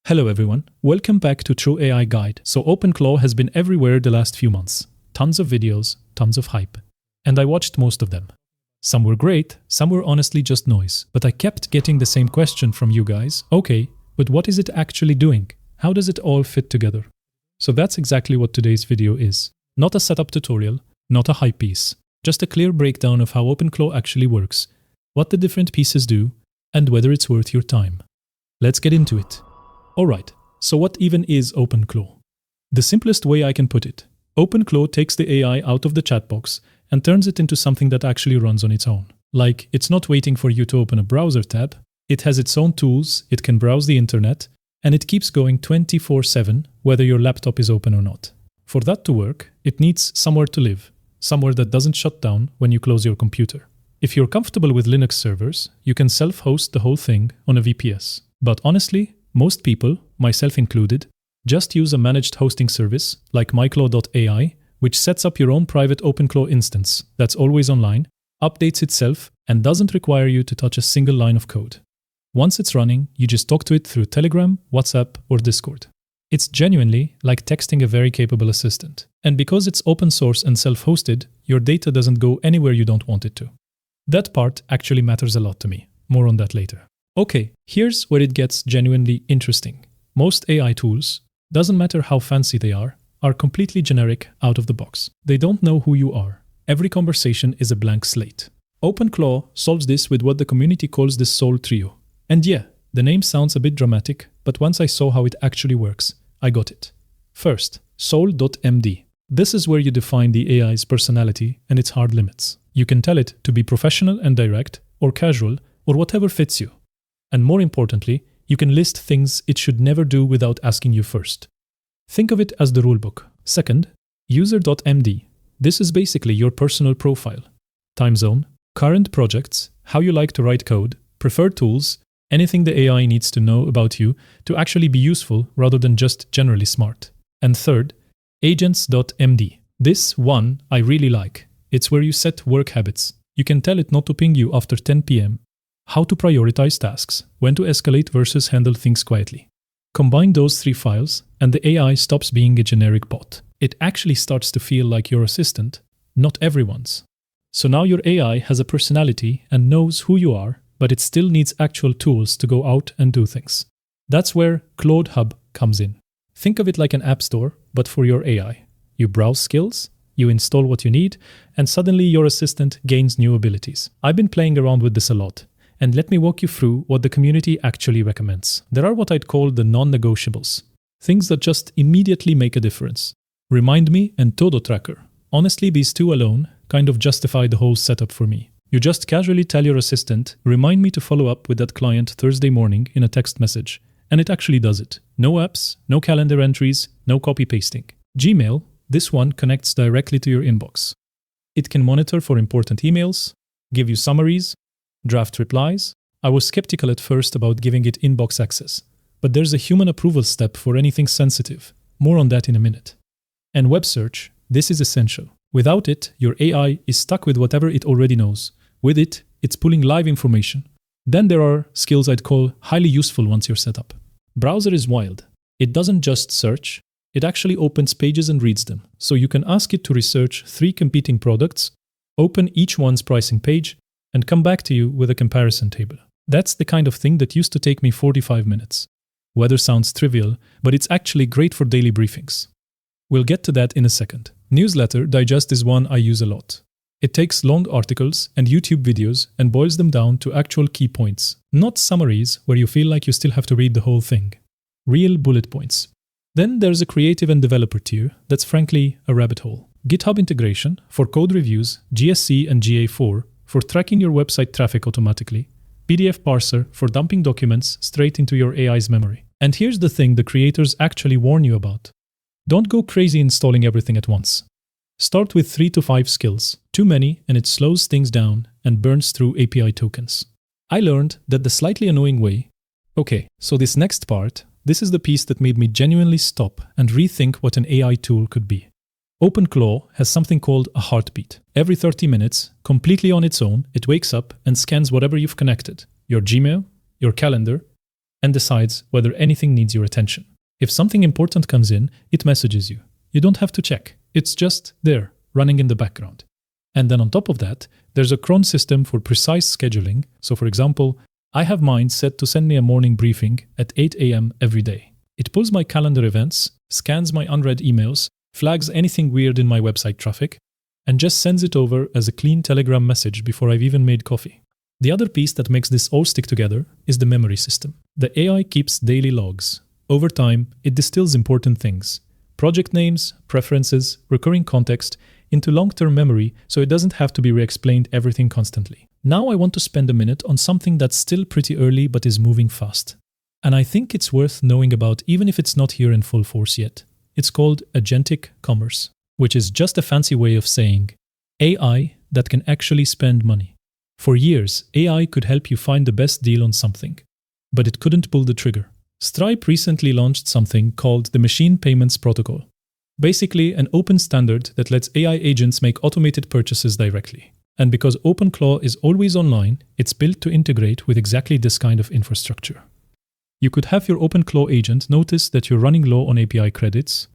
Hello everyone, welcome back to True AI Guide. So OpenClaw has been everywhere the last few months. Tons of videos, tons of hype. And I watched most of them. Some were great, some were honestly just noise. But I kept getting the same question from you guys. Okay, but what is it actually doing? How does it all fit together? So that's exactly what today's video is. Not a setup tutorial, not a hype piece. Just a clear breakdown of how OpenClaw actually works, what the different pieces do, and whether it's worth your time. Let's get into it. Alright, so what even is OpenClaw? The simplest way I can put it, OpenClaw takes the AI out of the chat box and turns it into something that actually runs on its own. Like, it's not waiting for you to open a browser tab, it has its own tools, it can browse the internet, and it keeps going 24/7 whether your laptop is open or not. For that to work, it needs somewhere to live, somewhere that doesn't shut down when you close your computer. If you're comfortable with Linux servers, you can self-host the whole thing on a VPS. But honestly, most people, myself included, just use a managed hosting service like MyClaw.ai, which sets up your own private OpenClaw instance that's always online, updates itself, and doesn't require you to touch a single line of code. Once it's running, you just talk to it through Telegram, WhatsApp, or Discord. It's genuinely like texting a very capable assistant. And because it's open source and self-hosted, your data doesn't go anywhere you don't want it to. That part actually matters a lot to me. More on that later. Okay, here's where it gets genuinely interesting. Most AI tools, doesn't matter how fancy they are completely generic out of the box. They don't know who you are. Every conversation is a blank slate. OpenClaw solves this with what the community calls the SOUL trio. And yeah, the name sounds a bit dramatic, but once I saw how it actually works, I got it. First, SOUL.md. This is where you define the AI's personality and its hard limits. You can tell it to be professional and direct, or casual, or whatever fits you. And more importantly, you can list things it should never do without asking you first. Think of it as the rulebook. Second, USER.md. This is basically your personal profile. Time zone, current projects, how you like to write code, preferred tools, anything the AI needs to know about you to actually be useful rather than just generally smart. And third, AGENTS.md. This one I really like. It's where you set work habits. You can tell it not to ping you after 10 p.m., how to prioritize tasks, when to escalate versus handle things quietly. Combine those three files, and the AI stops being a generic bot. It actually starts to feel like your assistant, not everyone's. So now your AI has a personality and knows who you are, but it still needs actual tools to go out and do things. That's where ClawdHub comes in. Think of it like an app store, but for your AI. You browse skills, you install what you need, and suddenly your assistant gains new abilities. I've been playing around with this a lot. And let me walk you through what the community actually recommends. There are what I'd call the non-negotiables. Things that just immediately make a difference. Remind Me and Todo Tracker. Honestly, these two alone kind of justify the whole setup for me. You just casually tell your assistant, remind me to follow up with that client Thursday morning in a text message. And it actually does it. No apps, no calendar entries, no copy-pasting. Gmail, this one connects directly to your inbox. It can monitor for important emails, give you summaries, draft replies. I was skeptical at first about giving it inbox access, but there's a human approval step for anything sensitive. More on that in a minute. And web search, this is essential. Without it, your AI is stuck with whatever it already knows. With it, it's pulling live information. Then there are skills I'd call highly useful once you're set up. Browser is wild. It doesn't just search, it actually opens pages and reads them. So you can ask it to research 3 competing products, open each one's pricing page, and come back to you with a comparison table. That's the kind of thing that used to take me 45 minutes. Weather sounds trivial, but it's actually great for daily briefings. We'll get to that in a second. Newsletter Digest is one I use a lot. It takes long articles and YouTube videos and boils them down to actual key points, not summaries where you feel like you still have to read the whole thing. Real bullet points. Then there's a creative and developer tier that's frankly a rabbit hole. GitHub integration for code reviews, GSC and GA4 for tracking your website traffic automatically, PDF parser for dumping documents straight into your AI's memory. And here's the thing the creators actually warn you about. Don't go crazy installing everything at once. Start with 3 to 5 skills. Too many and it slows things down and burns through API tokens. I learned that the slightly annoying way. Okay, so this next part, this is the piece that made me genuinely stop and rethink what an AI tool could be. OpenClaw has something called a heartbeat. Every 30 minutes, completely on its own, it wakes up and scans whatever you've connected, your Gmail, your calendar, and decides whether anything needs your attention. If something important comes in, it messages you. You don't have to check. It's just there, running in the background. And then on top of that, there's a cron system for precise scheduling. So for example, I have mine set to send me a morning briefing at 8 a.m. every day. It pulls my calendar events, scans my unread emails, flags anything weird in my website traffic, and just sends it over as a clean Telegram message before I've even made coffee. The other piece that makes this all stick together is the memory system. The AI keeps daily logs. Over time, it distills important things, project names, preferences, recurring context, into long-term memory so it doesn't have to be re-explained everything constantly. Now I want to spend a minute on something that's still pretty early but is moving fast. And I think it's worth knowing about even if it's not here in full force yet. It's called Agentic Commerce, which is just a fancy way of saying AI that can actually spend money. For years, AI could help you find the best deal on something, but it couldn't pull the trigger. Stripe recently launched something called the Machine Payments Protocol. Basically, an open standard that lets AI agents make automated purchases directly. And because OpenClaw is always online, it's built to integrate with exactly this kind of infrastructure. You could have your OpenClaw agent notice that you're running low on API credits,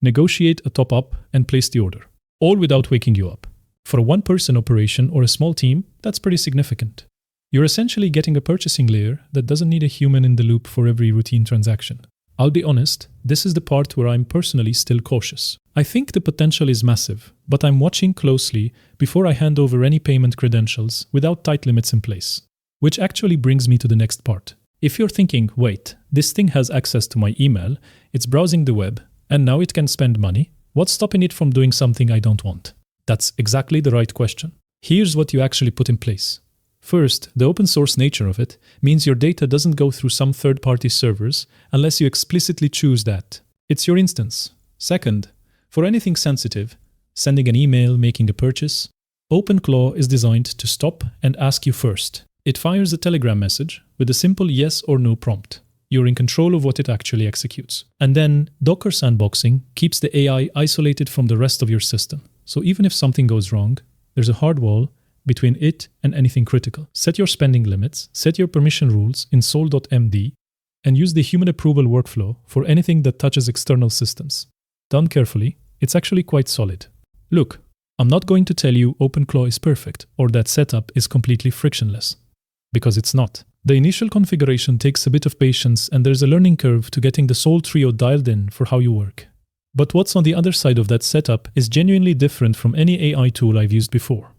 negotiate a top-up, and place the order, all without waking you up. For a one-person operation or a small team, that's pretty significant. You're essentially getting a purchasing layer that doesn't need a human in the loop for every routine transaction. I'll be honest, this is the part where I'm personally still cautious. I think the potential is massive, but I'm watching closely before I hand over any payment credentials without tight limits in place. Which actually brings me to the next part. If you're thinking, wait, this thing has access to my email, it's browsing the web, and now it can spend money, what's stopping it from doing something I don't want? That's exactly the right question. Here's what you actually put in place. First, the open source nature of it means your data doesn't go through some third-party servers unless you explicitly choose that. It's your instance. Second, for anything sensitive, sending an email, making a purchase, OpenClaw is designed to stop and ask you first. It fires a Telegram message with a simple yes or no prompt. You're in control of what it actually executes. And then, Docker sandboxing keeps the AI isolated from the rest of your system. So even if something goes wrong, there's a hard wall between it and anything critical. Set your spending limits, set your permission rules in SOUL.md, and use the human approval workflow for anything that touches external systems. Done carefully, it's actually quite solid. Look, I'm not going to tell you OpenClaw is perfect or that setup is completely frictionless, because it's not. The initial configuration takes a bit of patience and there's a learning curve to getting the SOUL trio dialed in for how you work. But what's on the other side of that setup is genuinely different from any AI tool I've used before.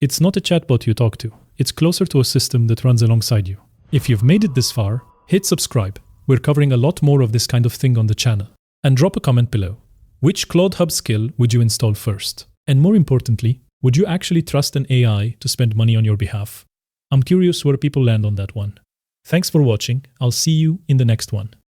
It's not a chatbot you talk to, it's closer to a system that runs alongside you. If you've made it this far, hit subscribe. We're covering a lot more of this kind of thing on the channel. And drop a comment below. Which ClawdHub skill would you install first? And more importantly, would you actually trust an AI to spend money on your behalf? I'm curious where people land on that one. Thanks for watching, I'll see you in the next one.